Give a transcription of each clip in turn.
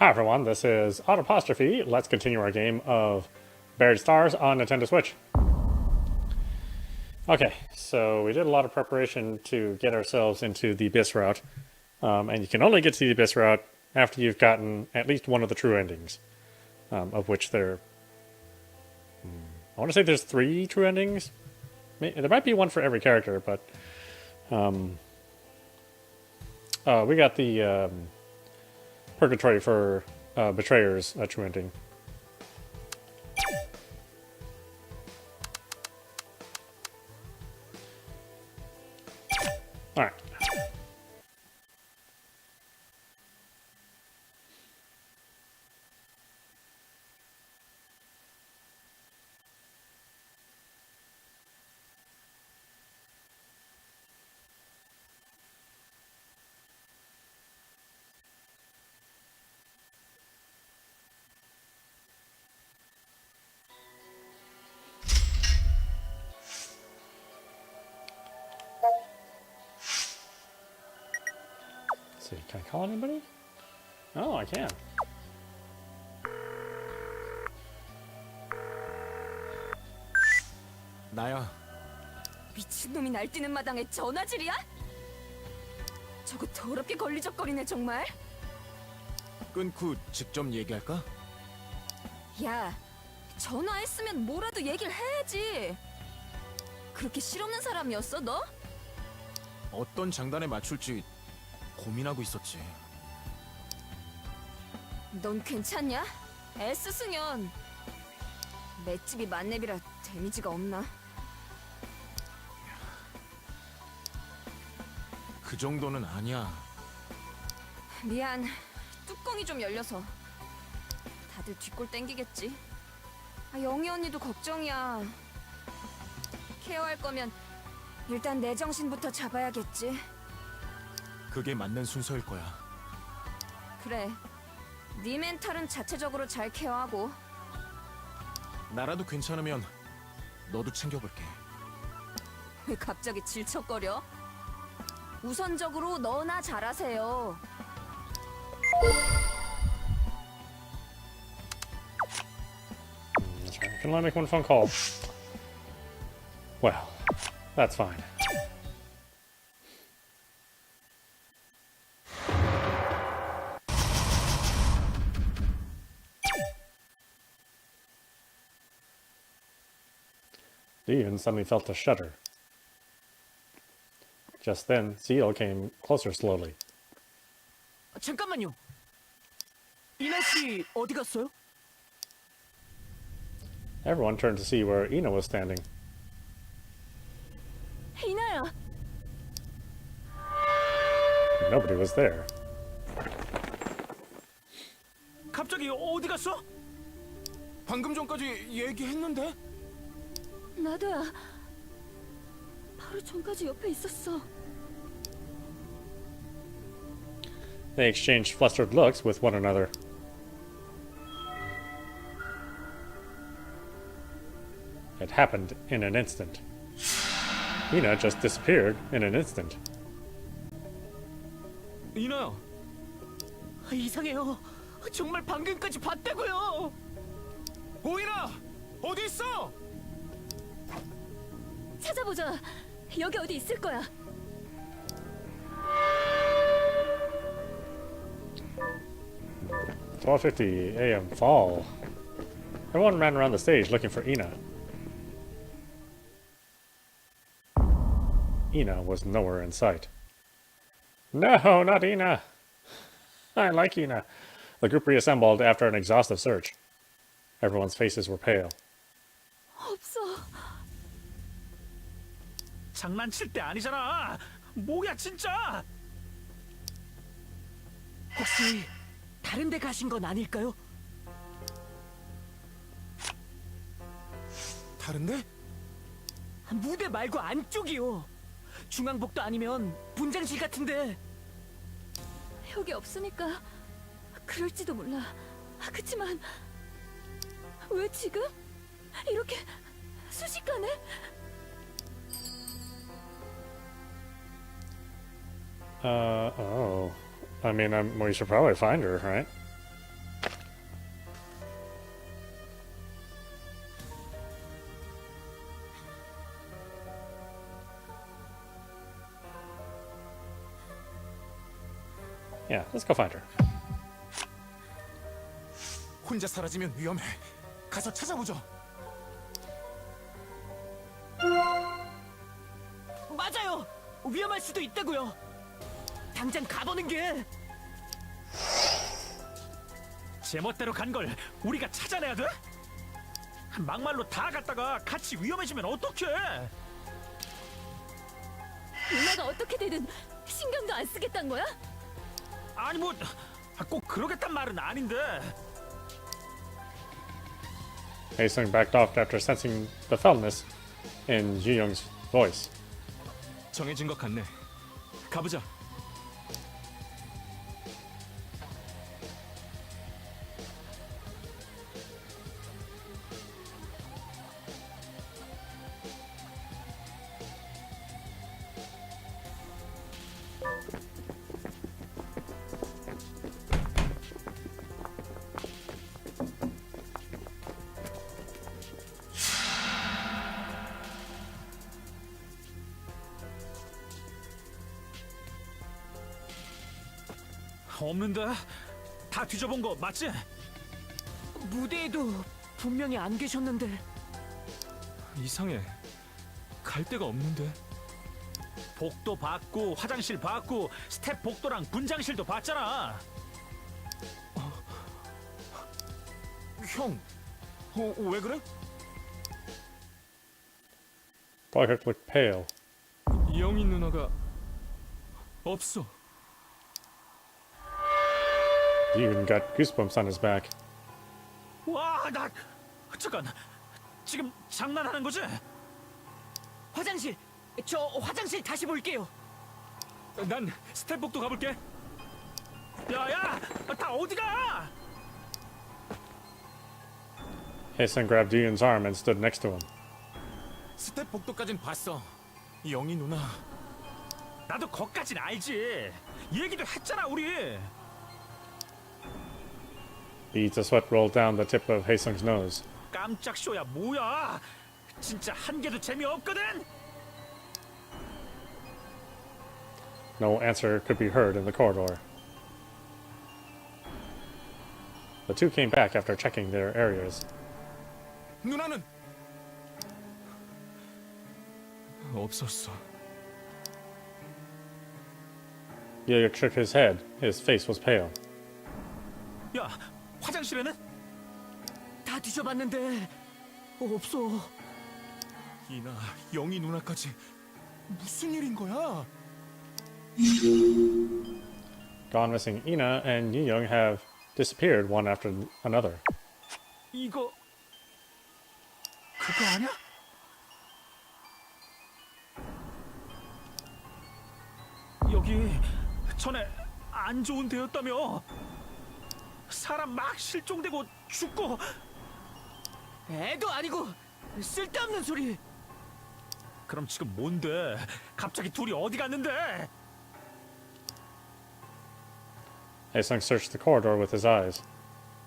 Hi everyone, this is audap. Let's continue our game of Buried Stars on Nintendo Switch. Okay, so we did a lot of preparation to get ourselves into the Abyss route, and you can only get to the Abyss route after you've gotten at least one of the true endings, of which there... I want to say there's 3 true endings. There might be one for every character, but... we got the Purgatory for Betrayers true ending. Alright. Let's see, can I call anybody? Oh, I can. 나야. 미친놈이 날뛰는 마당에 전화질이야? 저거 더럽게 걸리적거리네 정말. 끊고 직접 얘기할까? 야, 전화했으면 뭐라도 얘기를 해야지. 그렇게 실없는 사람이었어 너? 어떤 장단에 맞출지 고민하고 있었지. 넌 괜찮냐? S승연. 맷집이 만렙이라 데미지가 없나? 그 정도는 아니야. 미안, 뚜껑이 좀 열려서. 다들 뒷골 땡기겠지. 영희 언니도 걱정이야. 케어할 거면 일단 내 정신부터 잡아야겠지. 그게 맞는 순서일 거야. 그래, 네 멘탈은 자체적으로 잘 케어하고. 나라도 괜찮으면 너도 챙겨볼게. 왜 갑자기 질척거려? 우선적으로 너나 잘하세요. That's right. I can only make one phone call. Well, that's fine. Leon suddenly felt a shudder. Just then, Seal came closer slowly. 잠깐만요. 이나 씨 어디 갔어요? Everyone turned to see where Ina was standing. 이나야. Nobody was there. 갑자기 어디 갔어? 방금 전까지 얘기했는데? 나도야. 바로 전까지 옆에 있었어. They exchanged flustered looks with one another. It happened in an instant. Ina just disappeared in an instant. 이나야. 이상해요. 정말 방금까지 봤다고요. 오이나! 어디 있어? 찾아보자. 여기 어디 있을 거야. "12:50 a.m. fall." Everyone ran around the stage looking for Ina. Ina was nowhere in sight. No, not Ina! I like Ina. The group reassembled after an exhaustive search. Everyone's faces were pale. 없어. 장난칠 때 아니잖아. 뭐야 진짜? 혹시 다른 데 가신 건 아닐까요? 다른데? 무대 말고 안쪽이요. 중앙복도 아니면 분장실 같은데. 여기 없으니까 그럴지도 몰라. 그치만 왜 지금? 이렇게 순식간에? Oh. I mean, we should probably find her, right? Yeah, let's go find her. 혼자 사라지면 위험해. 가서 찾아보죠. 맞아요. 위험할 수도 있다고요. 당장 가보는 게. 제멋대로 간 걸 우리가 찾아내야 돼? 막말로 다 갔다가 같이 위험해지면 어떡해? 누나가 어떻게 되든 신경도 안 쓰겠단 거야? 아니 뭐 꼭 그러겠단 말은 아닌데. Haesung backed off after sensing the foulness in Ji-young's voice. 정해진 것 같네. 가보자. 없는데? 다 뒤져본 거 맞지? 무대에도 분명히 안 계셨는데. 이상해. 갈 데가 없는데. 복도 봤고 화장실 봤고 스텝 복도랑 분장실도 봤잖아. 형, 왜 그래? Boyhood looked pale. 영희 누나가 없어. Ji-young got goosebumps on his back. 와, 나 잠깐. 지금 장난하는 거지? 화장실. 저 화장실 다시 볼게요. 난 스텝 복도 가볼게. 야야, 다 어디 가? Haesung grabbed Ji-young's arm and stood next to him. 스텝 복도까진 봤어. 영희 누나. 나도 거기까진 알지. 얘기도 했잖아 우리. Beads of sweat rolled down the tip of Haesung's nose. 깜짝 쇼야 뭐야? 진짜 한 개도 재미없거든. No answer could be heard in the corridor. The two came back after checking their areas. 누나는 없었어. Ji-young shook his head. His face was pale. 야, 화장실에는? 다 뒤져봤는데 없어. 이나, 영희 누나까지 무슨 일인 거야? Gone missing Ina and Ji-young have disappeared one after another. 이거 그거 아니야? 여기 전에 안 좋은 데였다며. 사람 막 실종되고 죽고. 애도 아니고 쓸데없는 소리. 그럼 지금 뭔데? 갑자기 둘이 어디 갔는데? Haesung searched the corridor with his eyes.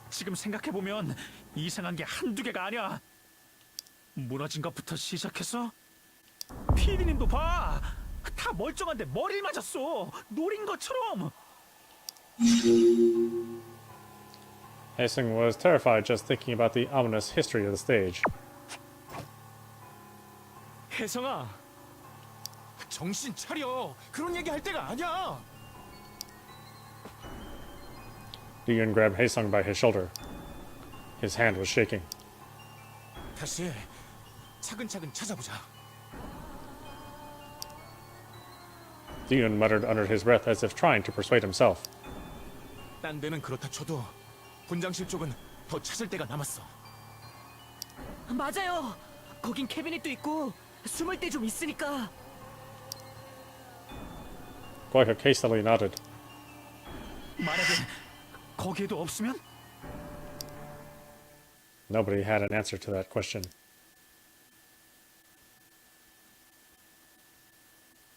지금 생각해보면 이상한 게 한두 개가 아니야. 무너진 것부터 시작해서 피디님도 봐. 다 멀쩡한데 머리를 맞았어. 노린 것처럼. Haesung was terrified just thinking about the ominous history of the stage. 혜성아, 정신 차려. 그런 얘기 할 때가 아니야. Ji-young grabbed Haesung by his shoulder. His hand was shaking. 다시 차근차근 찾아보자. Ji-young muttered under his breath as if trying to persuade himself. 딴 데는 그렇다 쳐도 분장실 쪽은 더 찾을 데가 남았어. 맞아요. 거긴 캐비닛도 있고 숨을 데 좀 있으니까. Boyhood hastily nodded. 만약에 거기에도 없으면? Nobody had an answer to that question.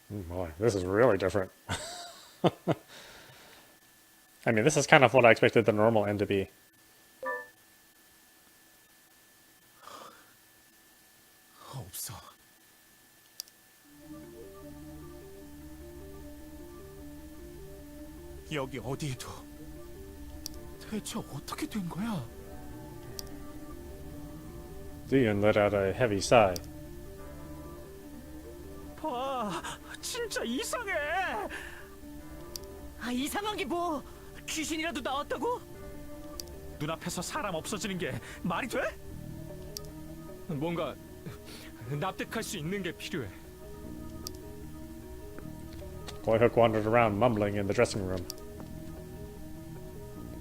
Boy, this is really different. I mean, this is kind of what I expected the normal end to be. 없어. 여기 여기 어디에도. 대체 어떻게 된 거야? Dion let out a heavy sigh. 봐, 진짜 이상해. 아, 이상한 게 뭐? 귀신이라도 나왔다고? 눈앞에서 사람 없어지는 게 말이 돼? 뭔가 납득할 수 있는 게 필요해. Goyhook wandered around, mumbling in the dressing room.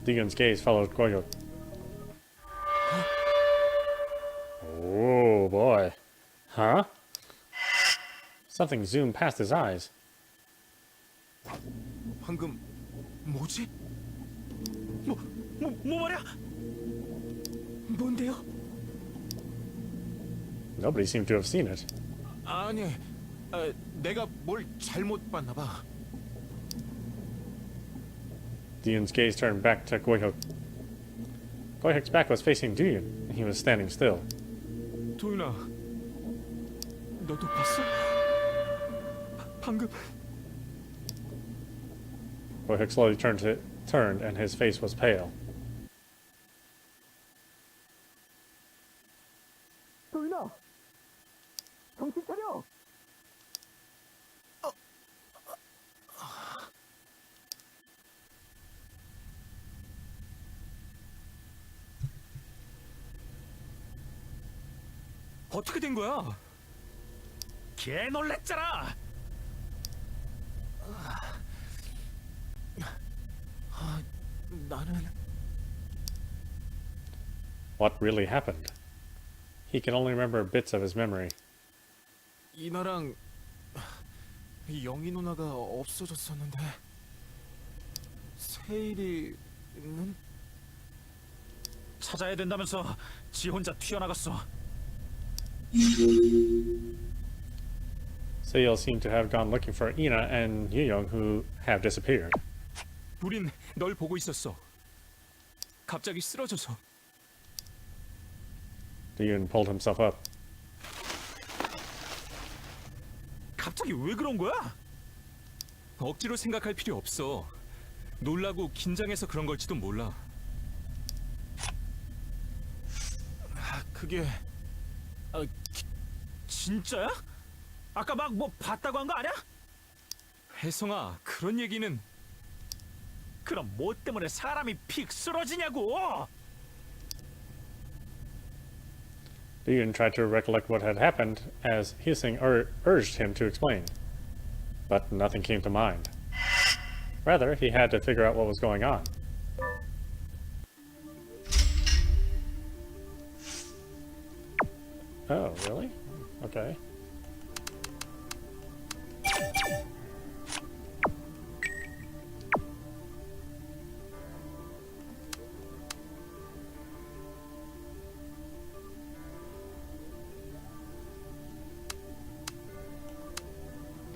Dion's gaze followed Goyhook. Oh boy. Huh? Something zoomed past his eyes. 방금 뭐지? 뭐 말이야? 뭔데요? Nobody seemed to have seen it. 아니, 내가 뭘 잘못 봤나 봐. Dion's gaze turned back to Goyhook. Goyhook's back was facing Dion, and he was standing still. 도윤아, 너도 봤어? 방금 Goyhook slowly turned, and his face was pale. 도윤아, 정신 차려. 어떻게 된 거야? 개 놀랬잖아. 나는 What really happened? He could only remember bits of his memory. 이나랑 영희 누나가 없어졌었는데 세일이는 찾아야 된다면서 지 혼자 튀어나갔어. Seo seemed to have gone looking for Ina and Young, who have disappeared. 우린 널 보고 있었어. 갑자기 쓰러져서. Dion pulled himself up. 갑자기 왜 그런 거야? 억지로 생각할 필요 없어. 놀라고 긴장해서 그런 걸지도 몰라. 그게 진짜야? 아까 막 뭐 봤다고 한 거 아니야? 혜성아, 그런 얘기는 그럼 뭐 때문에 사람이 픽 쓰러지냐고? Dion tried to recollect what had happened as Hissing urged him to explain, but nothing came to mind. Rather, he had to figure out what was going on. Oh, really? Okay.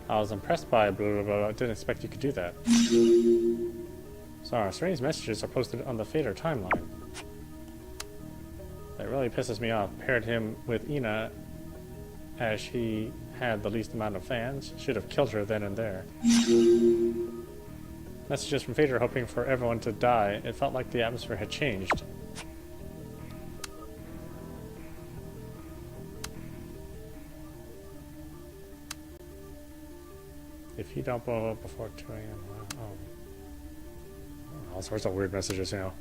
I was impressed by blah blah blah. I didn't expect you could do that. Sorry, strange messages are posted on the Phater timeline. That really pisses me off. Paired him with Ina as she had the least amount of fans. Should have killed her then and there. Messages from Phater hoping for everyone to die. It felt like the atmosphere had changed. If you don't blow up before 2 a.m. All sorts of weird messages, you know.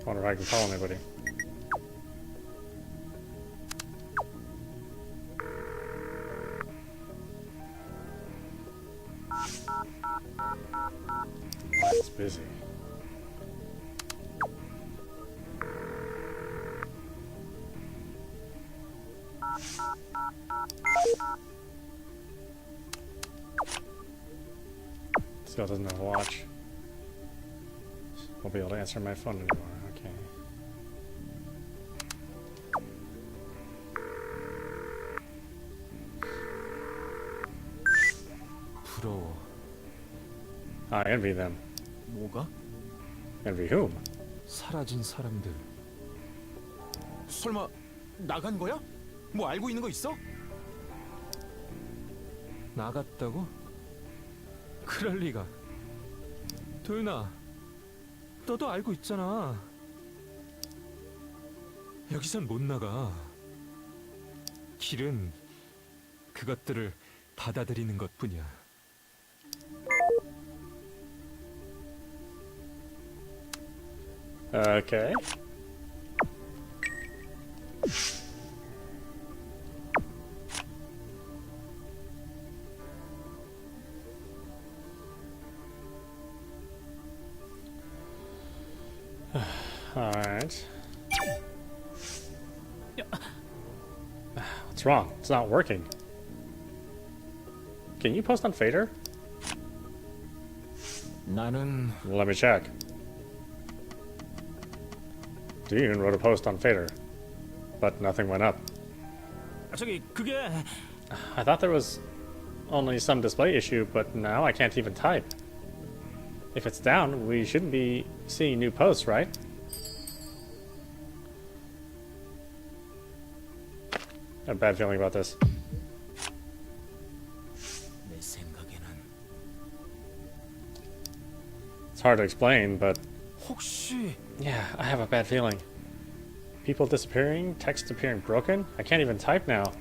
Wonder if I can call anybody. It's busy. Still doesn't have a watch. Won't be able to answer my phone anymore. Okay. 부러워. I envy them. 뭐가? Envy whom? 사라진 사람들. 설마 나간 거야? 뭐 알고 있는 거 있어? 나갔다고? 그럴 리가. 도윤아, 너도 알고 있잖아. 여기선 못 나가. 길은 그것들을 받아들이는 것뿐이야. Okay. Alright. What's wrong? It's not working. Can you post on Phater? 나는 Let me check. Dean wrote a post on Phater, but nothing went up. 저기 그게 I thought there was only some display issue, but now I can't even type. If it's down, we shouldn't be seeing new posts, right? I have a bad feeling about this. 내 생각에는 It's hard to explain, but 혹시 yeah, I have a bad feeling. People disappearing, text appearing broken. I can't even type now.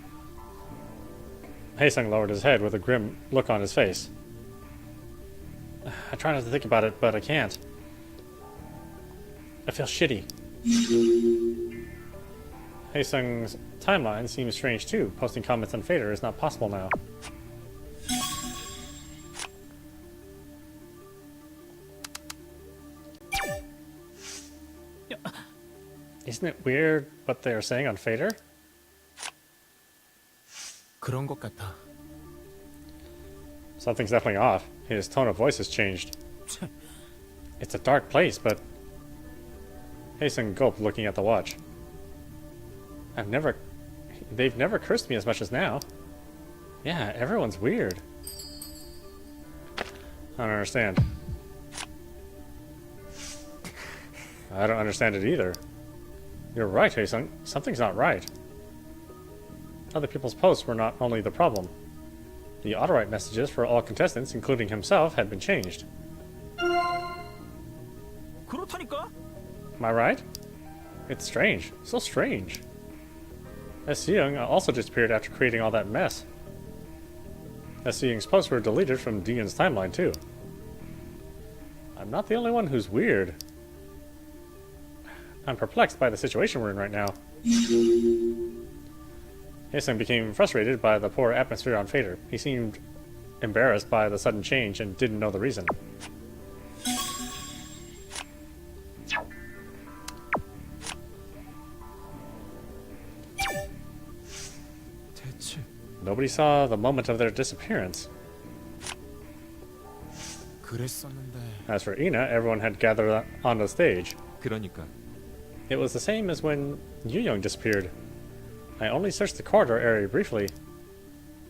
Haesung lowered his head with a grim look on his face. I try not to think about it, but I can't. I feel shitty. Haesung's timeline seems strange too. Posting comments on Phater is not possible now. Isn't it weird what they're saying on Phater? 그런 것 같아. Something's definitely off. His tone of voice has changed. It's a dark place, but... Haesung gulped, looking at the watch. They've never cursed me as much as now. Yeah, everyone's weird. I don't understand. I don't understand it either. You're right, Haesung. Something's not right. Other people's posts were not only the problem. The auto-write messages for all contestants, including himself, had been changed. 그렇다니까? Am I right? It's strange. So strange. S.Young also disappeared after creating all that mess. S.Young's posts were deleted from Dean's timeline, too. I'm not the only one who's weird. I'm perplexed by the situation we're in right now. Haesung became frustrated by the poor atmosphere on Phater. He seemed embarrassed by the sudden change and didn't know the reason. 대체 Nobody saw the moment of their disappearance. 그랬었는데. As for Ina, everyone had gathered on the stage. 그러니까 It was the same as when Yu-Young disappeared. I only searched the corridor area briefly.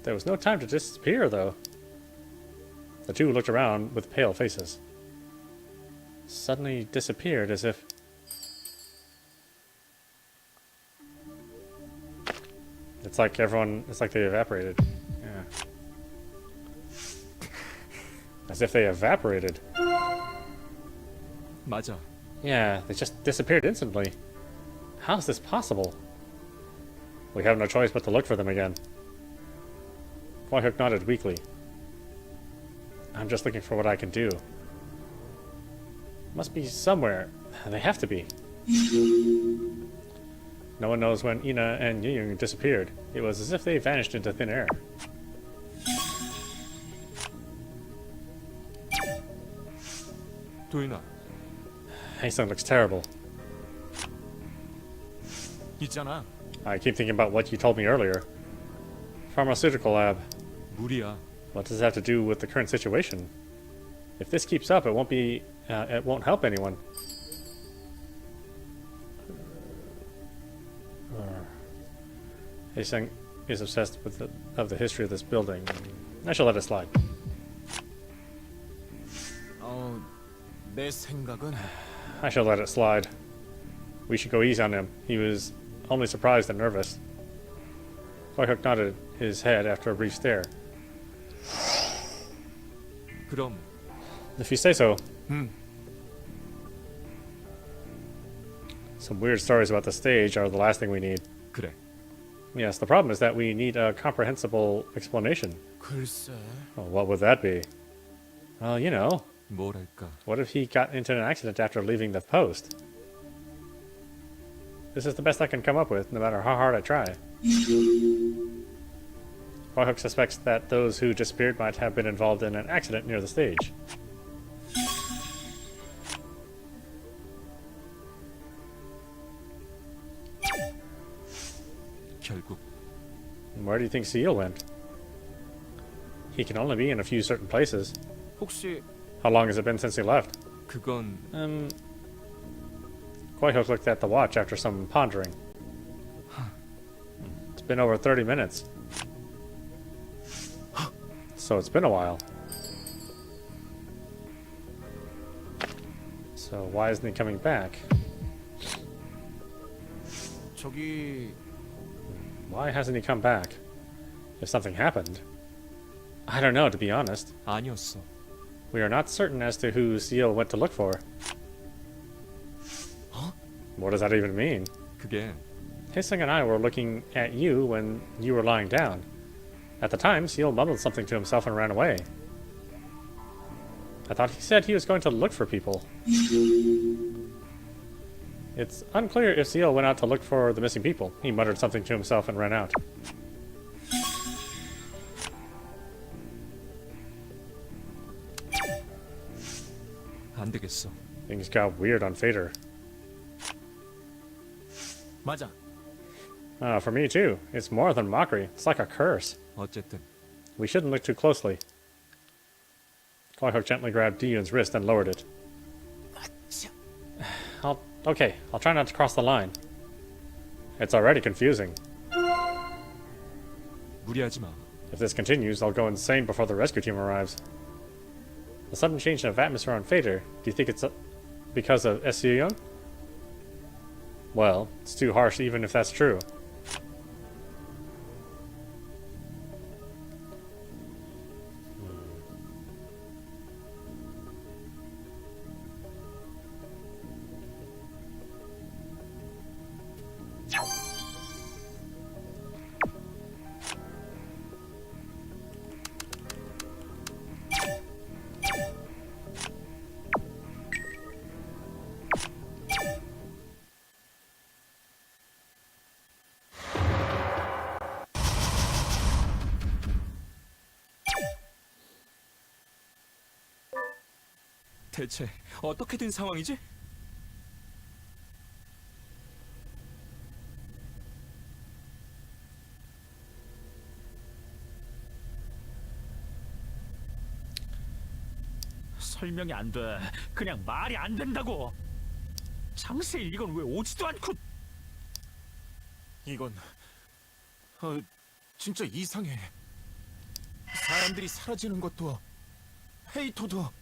There was no time to disappear, though. The two looked around with pale faces. Suddenly disappeared as if... It's like they evaporated. Yeah. As if they evaporated. 맞아. Yeah, they just disappeared instantly. How is this possible? We have no choice but to look for them again. Hook nodded weakly. I'm just looking for what I can do. Must be somewhere. They have to be. No one knows when Ina and Yuyung disappeared. It was as if they vanished into thin air. 도윤아, Haesung looks terrible. 있잖아. I keep thinking about what you told me earlier. Pharmaceutical lab. 무리야. What does it have to do with the current situation? If this keeps up, it won't help anyone. Haesung is obsessed with the history of this building. I shall let it slide. 내 생각은 I shall let it slide. We should go easy on him. He was only surprised and nervous. Koihook nodded his head after a brief stare. 그럼 If you say so. Some weird stories about the stage are the last thing we need. 그래. Yes, the problem is that we need a comprehensible explanation. 글쎄. Well, what would that be? Well, you know, 뭐랄까. what if he got into an accident after leaving the post? This is the best I can come up with, no matter how hard I try. Koihook suspects that those who disappeared might have been involved in an accident near the stage. 결국 Where do you think Seal went? He can only be in a few certain places. 혹시 How long has it been since he left? 그건 Koihook looked at the watch after some pondering. It's been over 30 minutes. So it's been a while. So why isn't he coming back? 저기 Why hasn't he come back? If something happened. I don't know, to be honest. 아니었어. We are not certain as to who Seal went to look for. What does that even mean? 그게 Haesung and I were looking at you when you were lying down. At the time, Seal mumbled something to himself and ran away. I thought he said he was going to look for people. It's unclear if Seal went out to look for the missing people. He muttered something to himself and ran out. 안 되겠어. Things got weird on Phater. 맞아. For me too. It's more than mockery. It's like a curse. 어쨌든 We shouldn't look too closely. Koihook gently grabbed Diyun's wrist and lowered it. I'll try not to cross the line. It's already confusing. 무리하지 마. If this continues, I'll go insane before the rescue team arrives. The sudden change of atmosphere on Phater, do you think it's because of S. Young? Well, it's too harsh even if that's true. 대체 어떻게 된 상황이지? 설명이 안 돼. 그냥 말이 안 된다고. 장세일 이건 왜 오지도 않고. 이건 진짜 이상해. 사람들이 사라지는 것도 페이터도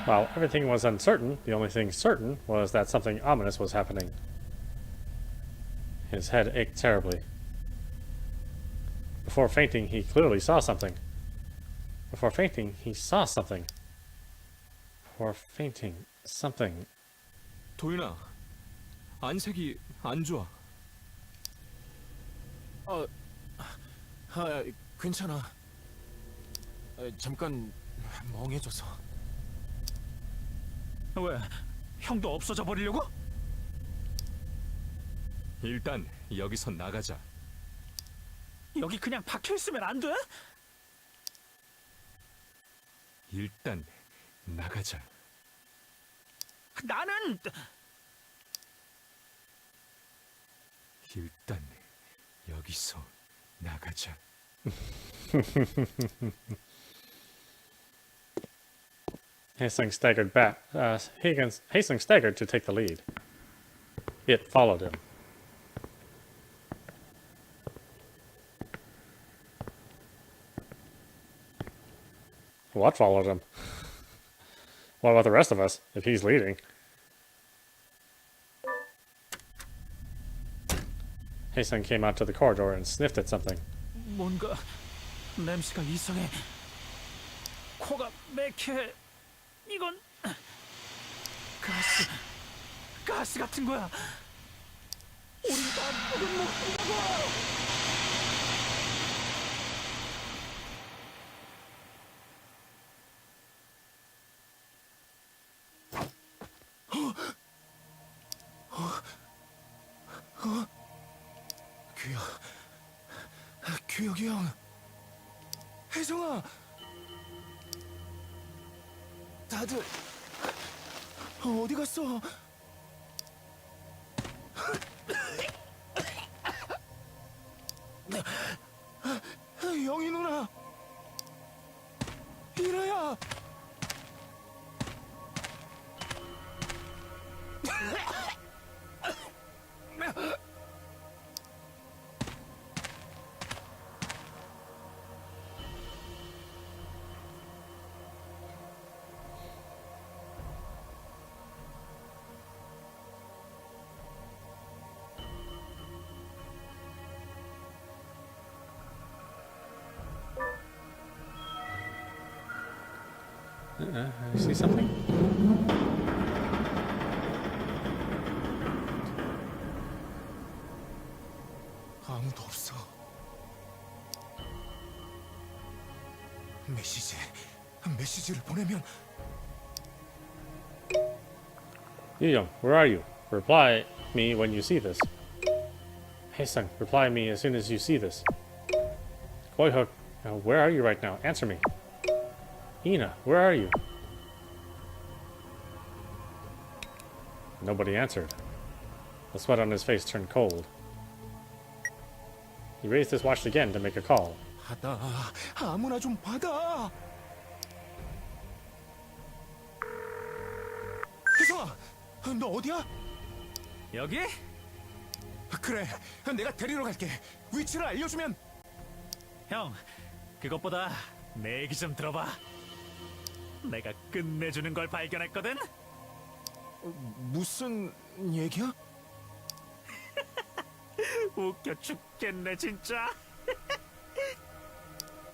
While everything was uncertain, the only thing certain was that something ominous was happening. His head ached terribly. Before fainting, he clearly saw something. Before fainting, he saw something. Before fainting, something. 도윤아, 안색이 안 좋아. 괜찮아. 잠깐 멍해져서. 왜? 형도 없어져 버리려고? 일단 여기서 나가자. 여기 그냥 박혀 있으면 안 돼? 일단 나가자. 나는 일단 여기서 나가자. Hastings staggered back. Hastings staggered to take the lead. It followed him. What followed him? What about the rest of us, if he's leading? Hastings came out to the corridor and sniffed at something. 뭔가 냄새가 이상해. 코가 맥혀. 이건 가스 같은 거야. 우린 다 먹은 먹는다고. 규혁이 형. 혜성아. 다들 어디 갔어? 영희 누나. 이라야. You see something? 아무도 없어. 메시지를 보내면. Young, where are you? Reply me when you see this. Hey son, reply me as soon as you see this. Koihook, where are you right now? Answer me. Ina, where are you? Nobody answered. The sweat on his face turned cold. He raised his watch again to make a call. 받아. 아무나 좀 받아. 혜성아, 너 어디야? 여기? 그래, 내가 데리러 갈게. 위치를 알려주면. 형, 그것보다 내 얘기 좀 들어봐. 내가 끝내주는 걸 발견했거든? 무슨 얘기야? 웃겨 죽겠네 진짜.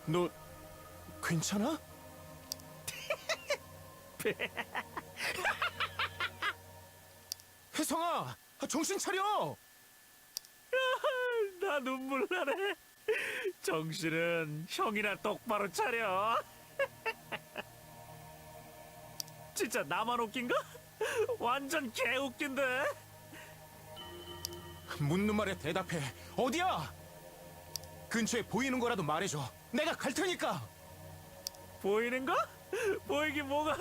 너 괜찮아? 혜성아, 정신 차려. 나 눈물 나네. 정신은 형이나 똑바로 차려. 진짜 나만 웃긴가? 완전 개 웃긴데. 묻는 말에 대답해. 어디야? 근처에 보이는 거라도 말해줘. 내가 갈 테니까. 보이는 거? 보이긴 뭐가?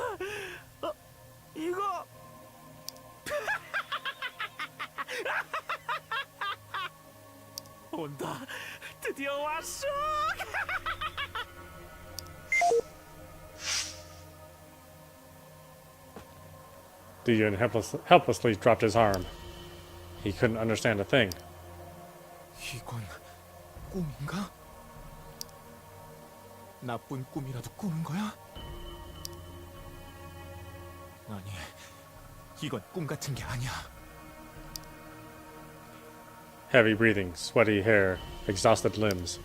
이거. 온다. 드디어 왔어. Dion helplessly dropped his arm. He couldn't understand a thing. 이건 꿈인가? 나쁜 꿈이라도 꾸는 거야? 아니, 이건 꿈 같은 게 아니야. Heavy breathing, sweaty hair, exhausted limbs.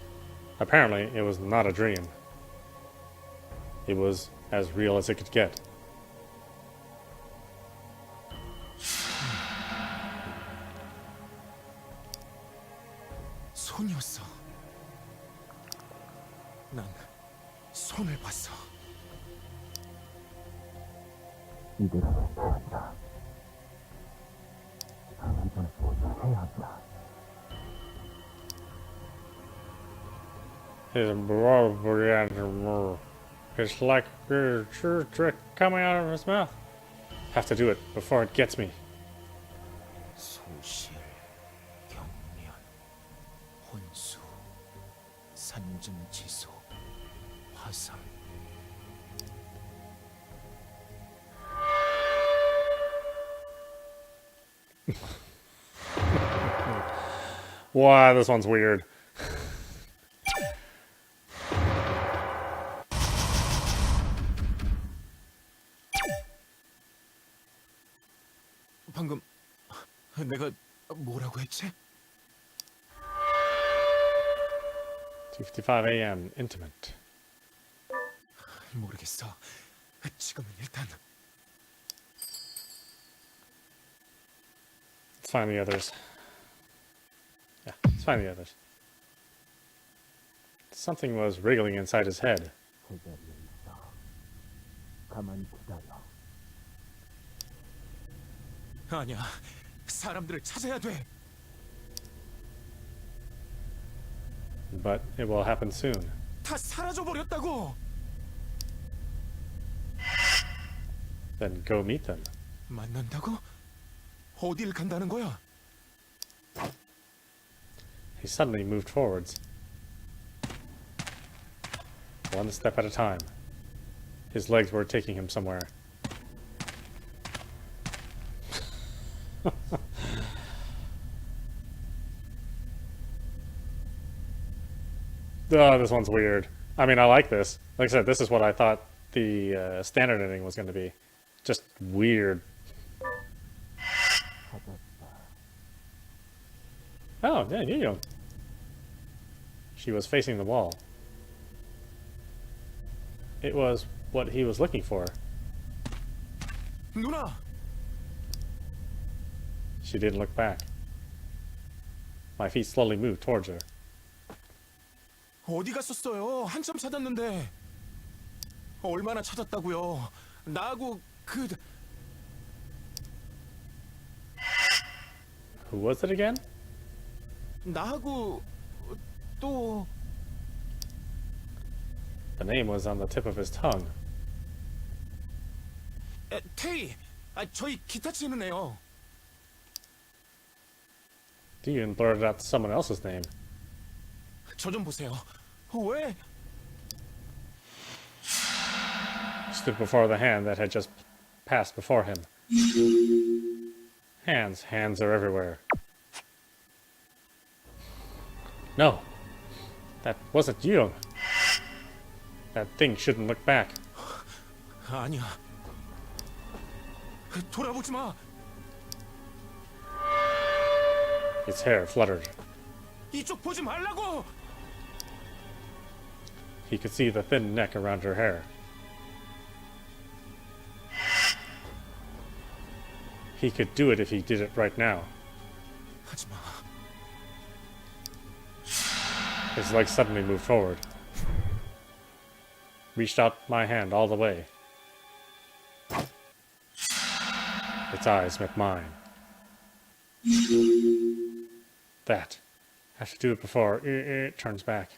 Apparently, it was not a dream. It was as real as it could get. 손이었어. 난 손을 봤어. It's like a trick coming out of his mouth. Have to do it before it gets me. 소실, 경련, 혼수, 산증지소, 화상. Wow, this one's weird. 방금 내가 뭐라고 했지? 2:55 a.m. Intimate. 모르겠어. 지금은 일단 Let's find the others. Yeah, let's find the others. Something was wriggling inside his head. 제자리에 있어. 가만히 기다려. 아니야. 사람들을 찾아야 돼. But it will happen soon. 다 사라져 버렸다고. Then go meet them. 만난다고? 어딜 간다는 거야? He suddenly moved forwards. One step at a time. His legs were taking him somewhere. Oh, this one's weird. I mean, I like this. Like I said, this is what I thought the standard ending was going to be. Just weird. Oh, yeah, you. She was facing the wall. It was what he was looking for. 누나, She didn't look back. My feet slowly moved towards her. 어디 갔었어요? 한참 찾았는데. 얼마나 찾았다고요? 나하고 그 Who was it again? 나하고 또 The name was on the tip of his tongue. 테이. 저희 기타 치는 애요. Dean blurted out someone else's name. 저 좀 보세요. 왜? Stood before the hand that had just passed before him. Hands are everywhere. No, that wasn't you. That thing shouldn't look back. 아니야. 돌아보지 마. Its hair fluttered. 이쪽 보지 말라고. He could see the thin neck around her hair. He could do it if he did it right now. 하지 마. His legs suddenly moved forward. Reached out my hand all the way. Its eyes met mine. That. I have to do it before it turns back.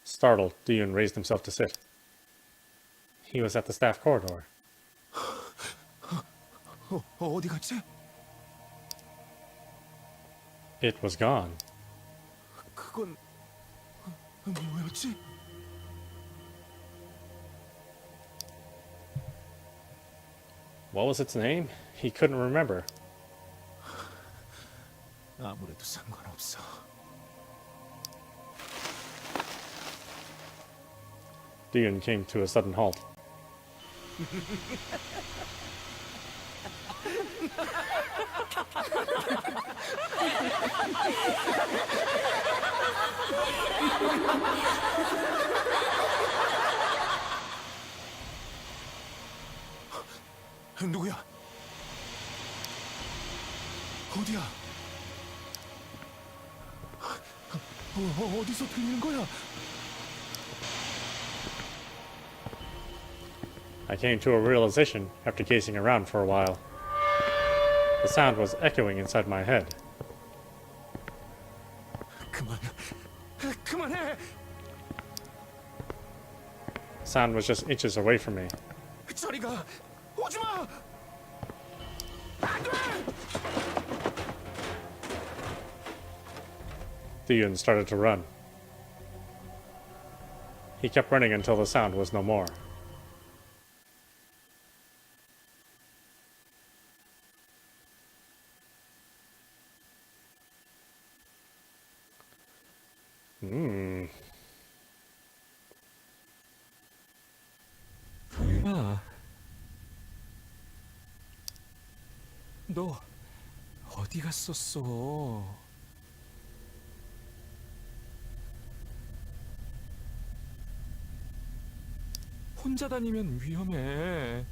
Startled, Dion raised himself to sit. He was at the staff corridor. 어디 갔지? It was gone. 그건 뭐였지? What was its name? He couldn't remember. 아무래도 상관없어. Dion came to a sudden halt. 누구야? 어디야? 어디서 들리는 거야? I came to a realization after gazing around for a while. The sound was echoing inside my head. 그만해. The sound was just inches away from me. 저리 가. 오지 마. 안 돼. Theon started to run. He kept running until the sound was no more. 야, 너 어디 갔었어? 혼자 다니면 위험해.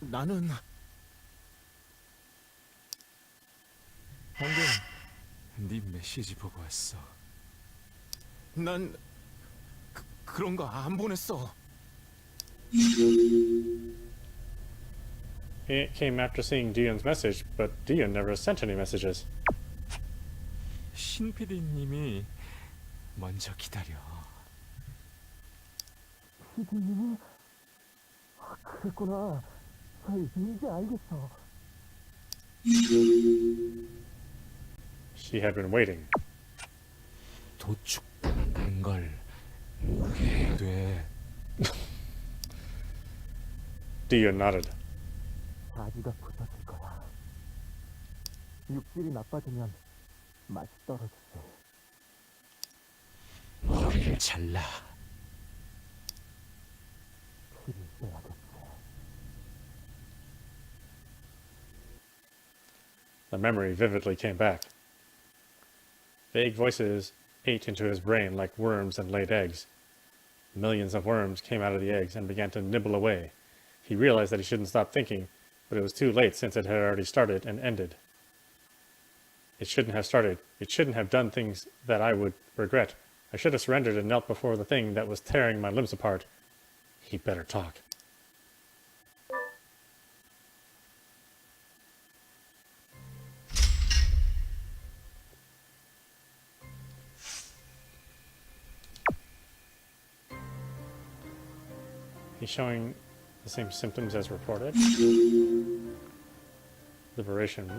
나는 방금 네 메시지 보고 왔어. 난 그런 거 안 보냈어. It came after seeing Dion's message, but Dion never sent any messages. 신 PD님이 먼저 기다려. 피디님이? 그랬구나. 이제 알겠어. She had been waiting. 도축된 걸 해야 돼. Dion nodded. 자기가 부서질 거야. 육질이 나빠지면 맛이 떨어지지. 머리를 잘라. 피를 빼야겠지. The memory vividly came back. Vague voices ate into his brain like worms and laid eggs. Millions of worms came out of the eggs and began to nibble away. He realized that he shouldn't stop thinking, but it was too late since it had already started and ended. It shouldn't have started. It shouldn't have done things that I would regret. I should have surrendered and knelt before the thing that was tearing my limbs apart. He'd better talk. He's showing the same symptoms as reported. Liberation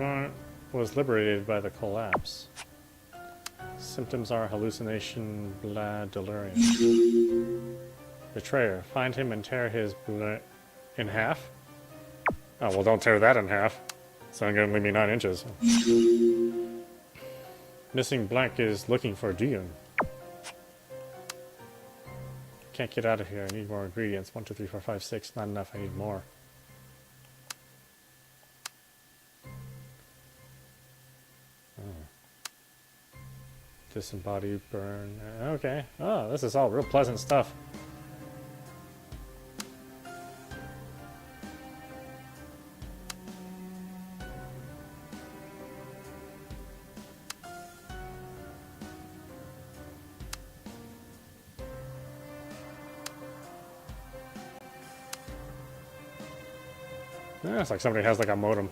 was liberated by the collapse. Symptoms are hallucination, delirium. Betrayer. Find him and tear his in half. Oh, well, don't tear that in half. It's only going to leave me 9 inches. Missing blank is looking for Dion. Can't get out of here. I need more ingredients. 1, 2, 3, 4, 5, 6. Not enough. I need more. Disembodied, burn. Okay. Oh, this is all real pleasant stuff. Yeah, it's like somebody has like a modem.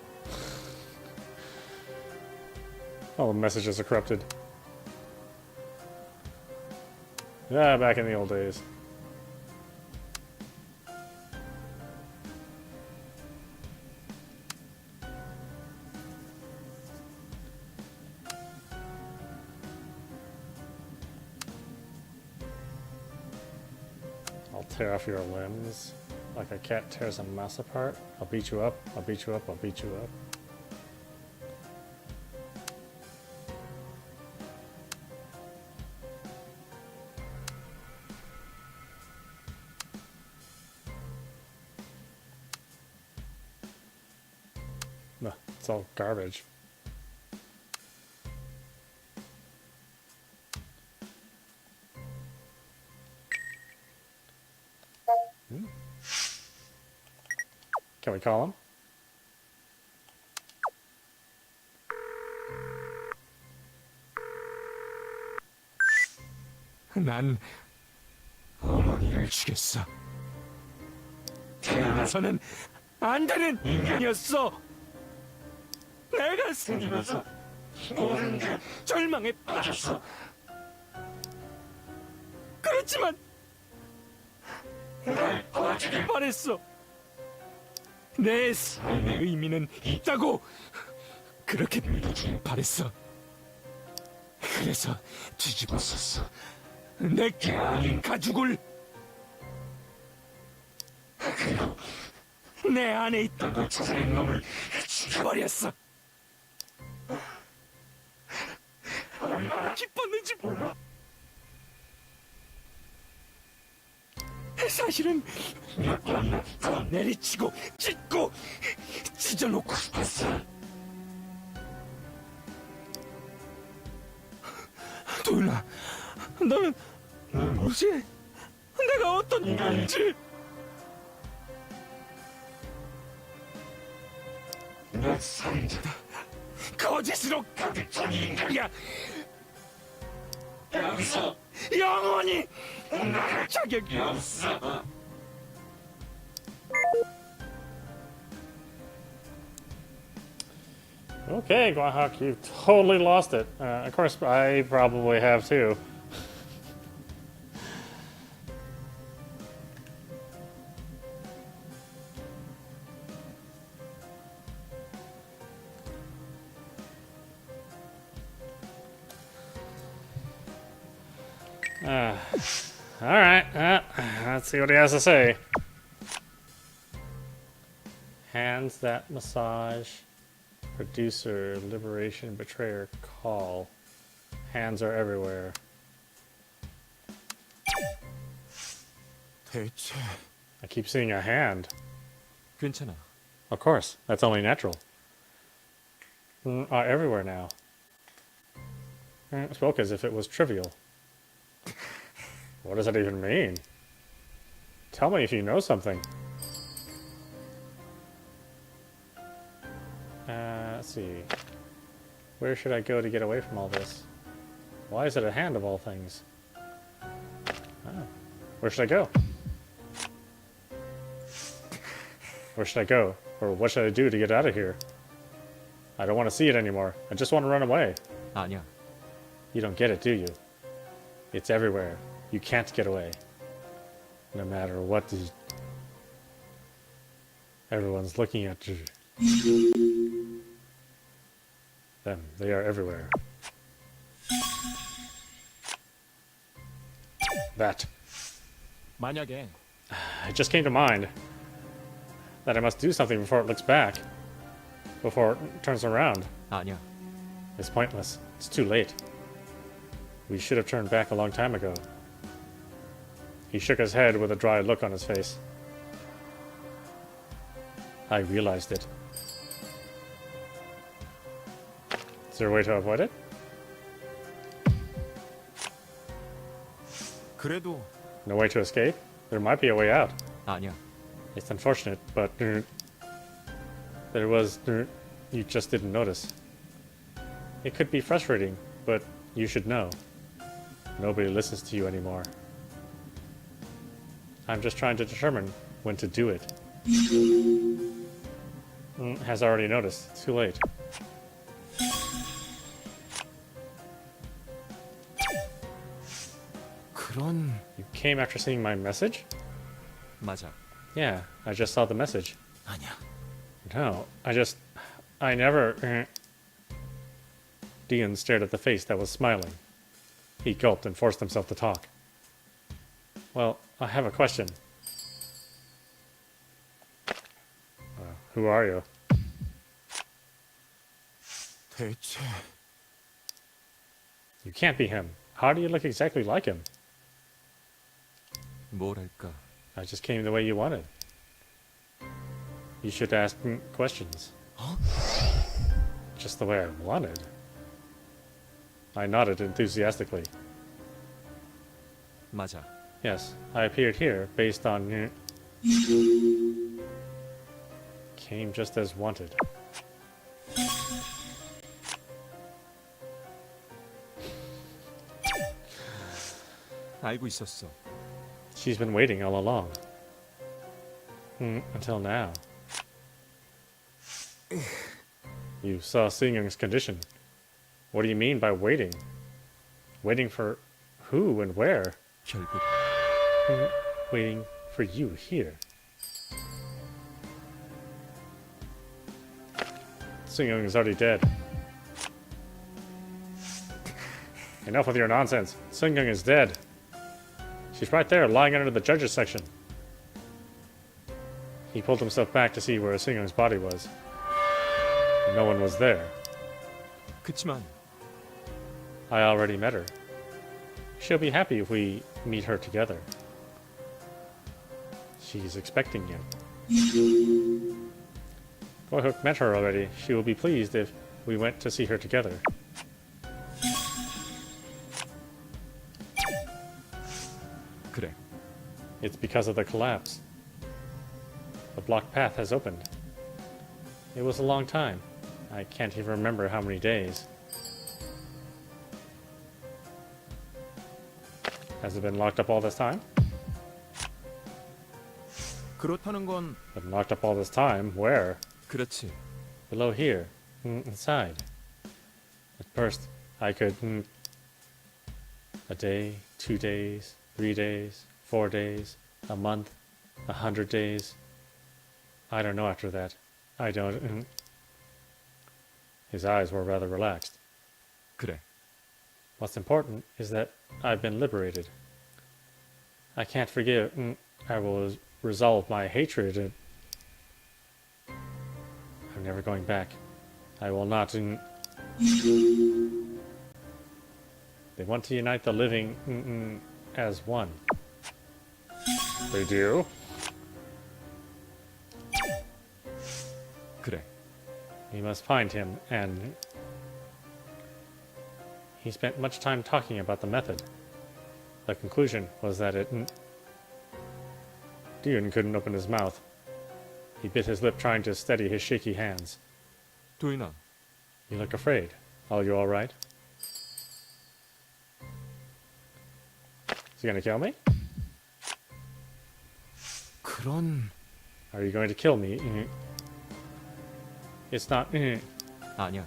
All the messages are corrupted. Yeah, back in the old days. I'll tear off your limbs like a cat tears a mouse apart. I'll beat you up, I'll beat you up, I'll beat you up. No, it's all garbage. Can we call him? 난 어머니를 죽였어. 태어나서는 안 되는 인간이었어. 내가 생겨서 절망에 빠졌어. 그렇지만 날 도와주길 바랬어. 내 삶의 의미는 있다고 그렇게 믿어주길 바랬어. 그래서 뒤집어 썼어. 내 가죽을. 그리고 내 안에 있던 걸 찾아낸 놈을 죽여버렸어. 얼마나 기뻤는지 몰라. 사실은 더 내리치고 찢고 찢어놓고 싶었어. 도윤아, 너는 모르지? 내가 어떤 인간인지. 내 살인자다. 거짓으로 가득 찬 인간이야. 여기서 영원히 나갈 자격이 없어. Okay, Guahawk, you totally lost it. Of course, I probably have too. Alright, let's see what he has to say. Hands that massage. Producer, liberation, betrayer, call. Hands are everywhere. 대체 I keep seeing a hand. 괜찮아. Of course, that's only natural. Are everywhere now. Spoke as if it was trivial. What does that even mean? Tell me if you know something. Let's see. Where should I go to get away from all this? Why is it a hand of all things? Oh. Where should I go? Where should I go? Or what should I do to get out of here? I don't want to see it anymore. I just want to run away. 아니야. You don't get it, do you? It's everywhere. You can't get away. No matter what everyone's looking at you. Them, they are everywhere. That. 만약에 It just came to mind that I must do something before it looks back. Before it turns around. 아니야. It's pointless. It's too late. We should have turned back a long time ago. He shook his head with a dry look on his face. I realized it. Is there a way to avoid it? 그래도 No way to escape? There might be a way out. 아니야. It's unfortunate, but there was you just didn't notice. It could be frustrating, but you should know. Nobody listens to you anymore. I'm just trying to determine when to do it. Has already noticed. Too late. 그런 You came after seeing my message? 맞아. Yeah, I just saw the message. 아니야. No, I never... Dion stared at the face that was smiling. He gulped and forced himself to talk. Well, I have a question. Who are you? 대체 You can't be him. How do you look exactly like him? 뭐랄까? I just came the way you wanted. You should ask questions. Just the way I wanted. I nodded enthusiastically. 맞아. Yes, I appeared here based on... Came just as wanted. 알고 있었어. She's been waiting all along. Until now. You saw Singyung's condition. What do you mean by waiting? Waiting for who and where? 결국 Waiting for you here. Singyung is already dead. Enough with your nonsense. Singyung is dead. She's right there, lying under the judges section. He pulled himself back to see where Singyung's body was. No one was there. 그치만 I already met her. She'll be happy if we meet her together. She's expecting you. Boyhook met her already. She will be pleased if we went to see her together. 그래. It's because of the collapse. The blocked path has opened. It was a long time. I can't even remember how many days. Has it been locked up all this time? 그렇다는 건 Been locked up all this time? Where? 그렇지. Below here. Inside. At first, I could... a day, 2 days, 3 days, 4 days, a month, 100 days. I don't know after that. I don't... His eyes were rather relaxed. 그래. What's important is that I've been liberated. I can't forgive. I will resolve my hatred. I'm never going back. I will not. They want to unite the living as one. They do? 그래. We must find him, and he spent much time talking about the method. The conclusion was that Dune couldn't open his mouth. He bit his lip trying to steady his shaky hands. 도인아, You look afraid. Are you alright? Is he gonna kill me? 그런... Are you going to kill me? It's not. 아니야.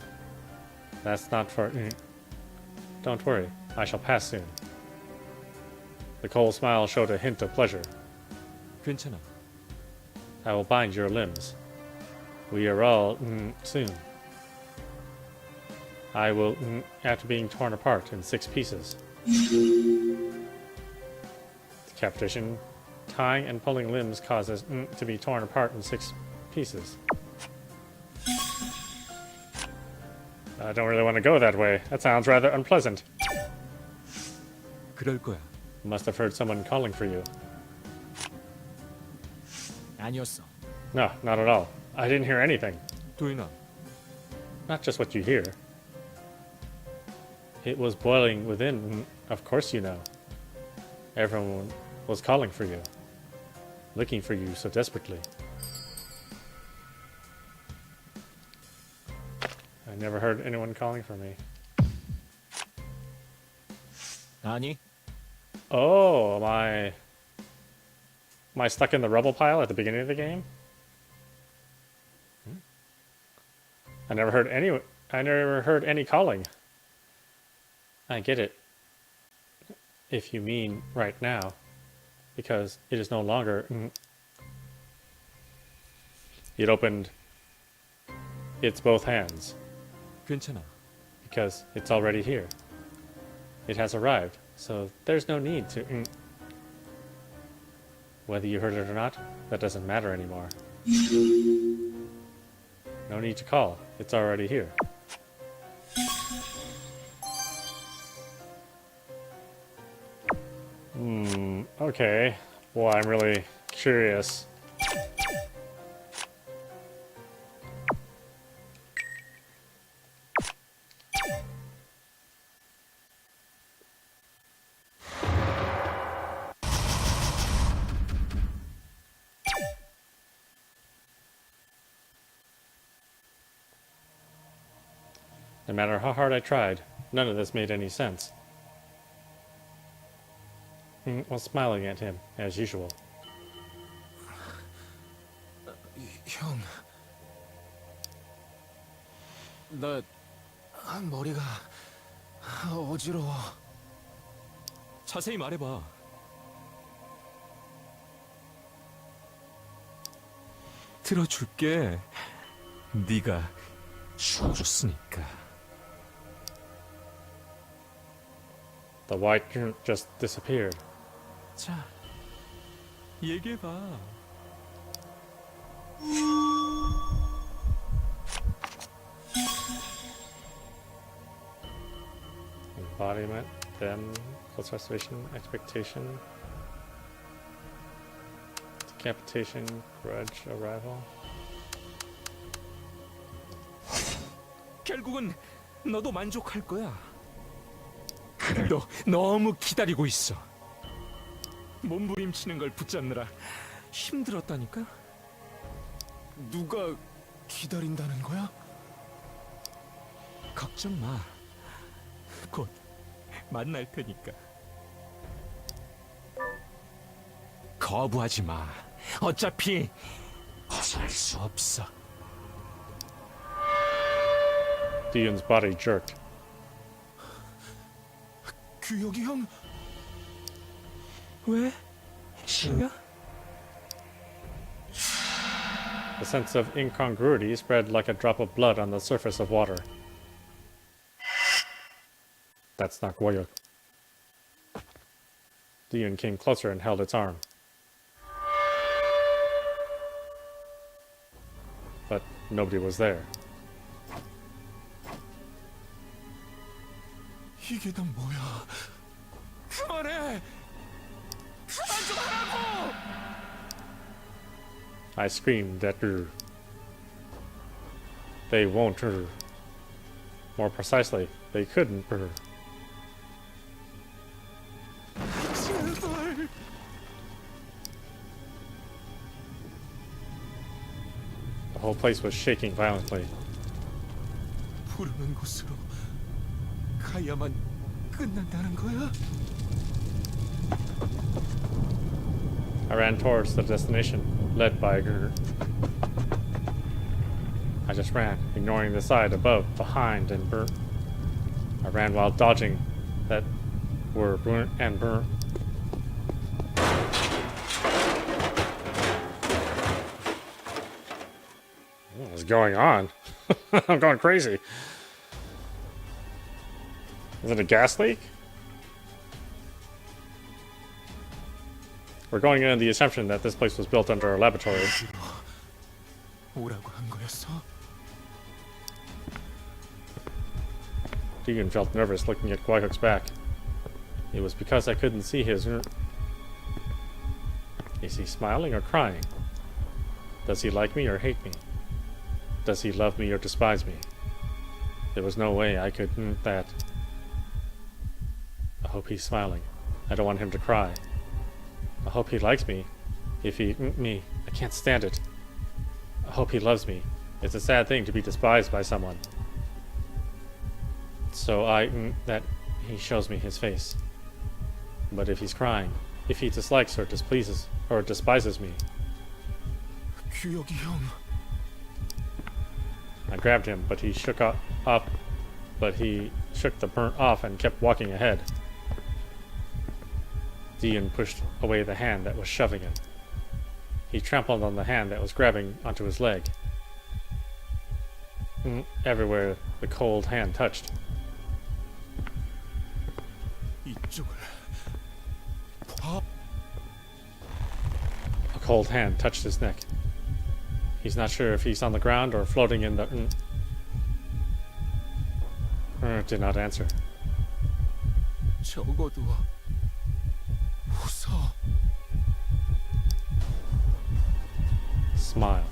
That's not for. Don't worry, I shall pass soon. The cold smile showed a hint of pleasure. 괜찮아. I will bind your limbs. We are all soon. I will after being torn apart in 6 pieces. Decapitation, tying and pulling limbs causes to be torn apart in 6 pieces. I don't really want to go that way. That sounds rather unpleasant. 그럴 거야. Must have heard someone calling for you. 아니었어. No, not at all. I didn't hear anything. 도인아, Not just what you hear. It was boiling within. Of course you know. Everyone was calling for you. Looking for you so desperately. I never heard anyone calling for me. 아니, Oh, am I stuck in the rubble pile at the beginning of the game? I never heard any calling. I get it. If you mean right now, because it is no longer. It opened its both hands 괜찮아. because it's already here. It has arrived, so there's no need to. Whether you heard it or not, that doesn't matter anymore. No need to call. It's already here. Okay. Boy, I'm really curious. No matter how hard I tried, none of this made any sense. Was smiling at him, as usual. 형, 나 머리가 어지러워. 자세히 말해봐. 들어줄게. 네가 죽어줬으니까. The white just disappeared. 자, 얘기해봐. Embodiment, then close restoration, expectation, decapitation, grudge, arrival. 결국은 너도 만족할 거야. 너 너무 기다리고 있어. 몸부림치는 걸 붙잡느라 힘들었다니까? 누가 기다린다는 거야? 걱정 마. 곧 만날 테니까. 거부하지 마. 어차피 벗어날 수 없어. Dion's body jerked. 규혁이 형? 왜? 신가? The sense of incongruity spread like a drop of blood on the surface of water. That's not Goyok. Dion came closer and held its arm. But nobody was there. 이게 다 뭐야? 그만해! 그만 좀 하라고! I screamed at her. They won't her. More precisely, they couldn't her. 제발. The whole place was shaking violently. 부르는 곳으로 가야만 끝난다는 거야? I ran towards the destination, led by her. I just ran, ignoring the side above, behind, and burnt. I ran while dodging that were burnt and burnt. What is going on? I'm going crazy. Is it a gas leak? We're going in the assumption that this place was built under a laboratory. 오라고 한 거였어? Deegan felt nervous looking at Gwyhook's back. It was because I couldn't see his... Is he smiling or crying? Does he like me or hate me? Does he love me or despise me? There was no way I could that. I hope he's smiling. I don't want him to cry. I hope he likes me. If he me, I can't stand it. I hope he loves me. It's a sad thing to be despised by someone. So that he shows me his face. But if he's crying, if he dislikes or displeases or despises me, 규혁이 형. I grabbed him, but he shook the burnt off and kept walking ahead. Dion pushed away the hand that was shoving him. He trampled on the hand that was grabbing onto his leg. Everywhere the cold hand touched. 이쪽을 봐. A cold hand touched his neck. He's not sure if he's on the ground or floating in the... did not answer. 적어도 웃어. Smile.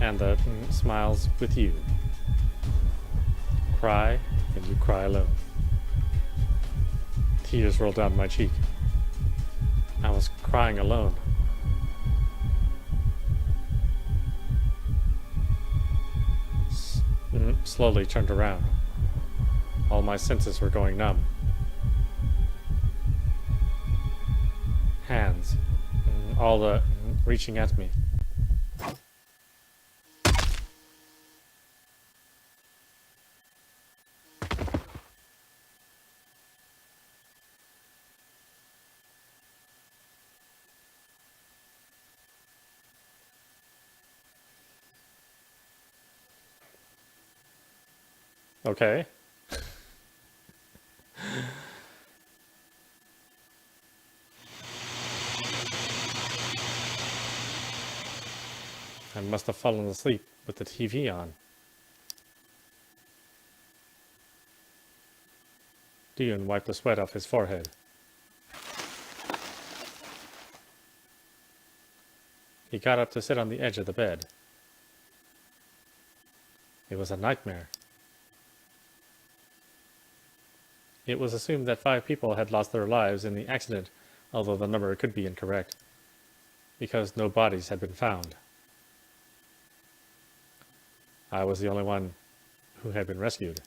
And the smiles with you. Cry, and you cry alone. Tears rolled down my cheek. I was crying alone. Slowly turned around. All my senses were going numb. Hands, all the reaching at me. Okay. I must have fallen asleep with the TV on. Dion wiped the sweat off his forehead. He got up to sit on the edge of the bed. It was a nightmare. It was assumed that 5 people had lost their lives in the accident, although the number could be incorrect, because no bodies had been found. I was the only one who had been rescued.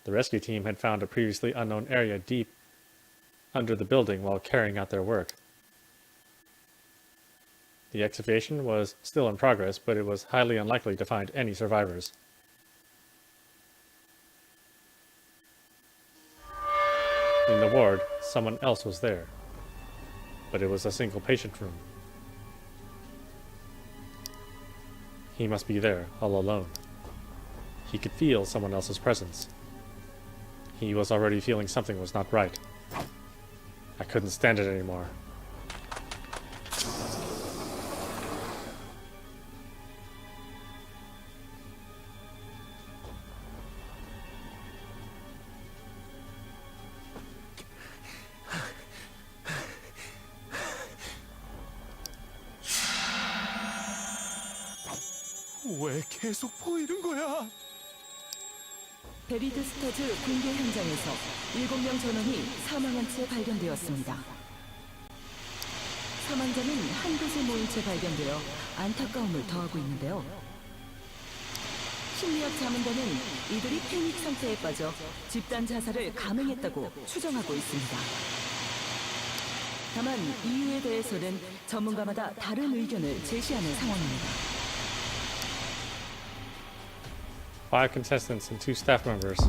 The rescue team had found a previously unknown area deep under the building while carrying out their work. The excavation was still in progress, but it was highly unlikely to find any survivors. In the ward, someone else was there, but it was a single patient room. He must be there, all alone. He could feel someone else's presence. He was already feeling something was not right. I couldn't stand it anymore. 왜 계속 보이는 거야? 베리드 스타즈 붕괴 현장에서 7명 전원이 사망한 채 발견되었습니다. 사망자는 한 곳에 모인 채 발견되어 안타까움을 더하고 있는데요. 심리학 자문단은 이들이 패닉 상태에 빠져 집단 자살을 감행했다고 추정하고 있습니다. 다만 이유에 대해서는 전문가마다 다른 의견을 제시하는 상황입니다. 5 contestants and 2 staff members.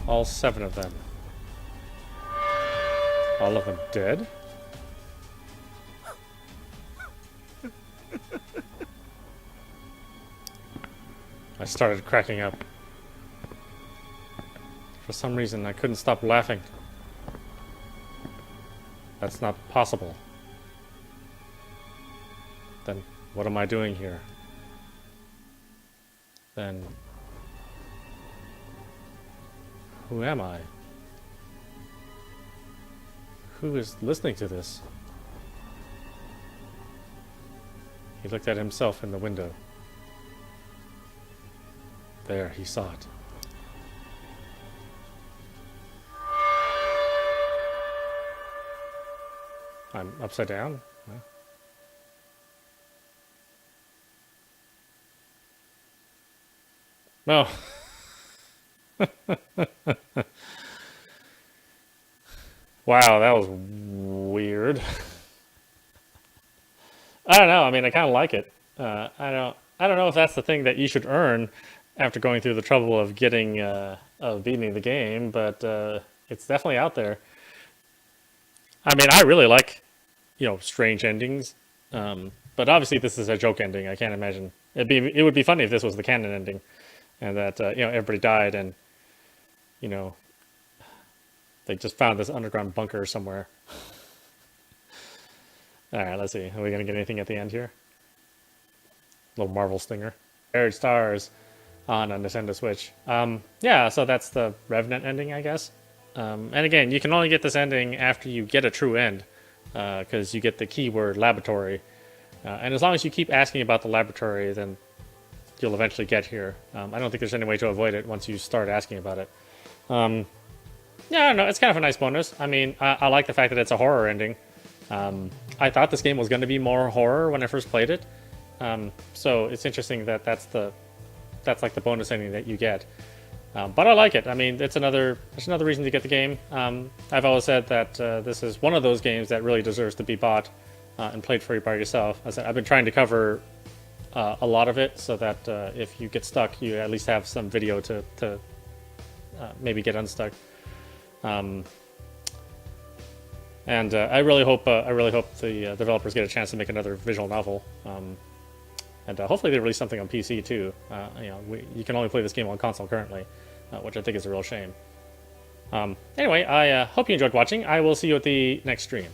All 7 of them. All of them dead? I started cracking up. For some reason, I couldn't stop laughing. That's not possible. Then what am I doing here? Then who am I? Who is listening to this? He looked at himself in the window. There, he saw it. I'm upside down? Huh? No. Wow, that was weird. I don't know. I mean, I kind of like it. I don't know if that's the thing that you should earn after going through the trouble of getting of beating the game, but it's definitely out there. I mean, I really like, strange endings. But obviously, this is a joke ending. I can't imagine it would be funny if this was the canon ending, and that everybody died, and they just found this underground bunker somewhere. All right, let's see. Are we gonna get anything at the end here? Little Marvel stinger. Aired stars on a Nintendo Switch. Yeah, so that's the Revenant ending, I guess. And again, you can only get this ending after you get a true end, because you get the keyword laboratory. And as long as you keep asking about the laboratory, then you'll eventually get here. I don't think there's any way to avoid it once you start asking about it. Yeah, I don't know. It's kind of a nice bonus. I mean, I like the fact that it's a horror ending. I thought this game was going to be more horror when I first played it. So it's interesting that that's like the bonus ending that you get. But I like it. I mean, it's another reason to get the game. I've always said that this is one of those games that really deserves to be bought and played free by yourself. I've been trying to cover a lot of it so that if you get stuck, you at least have some video to maybe get unstuck. And I really hope the developers get a chance to make another visual novel. And hopefully they release something on PC too. You can only play this game on console currently, which I think is a real shame. Anyway, I hope you enjoyed watching. I will see you at the next stream.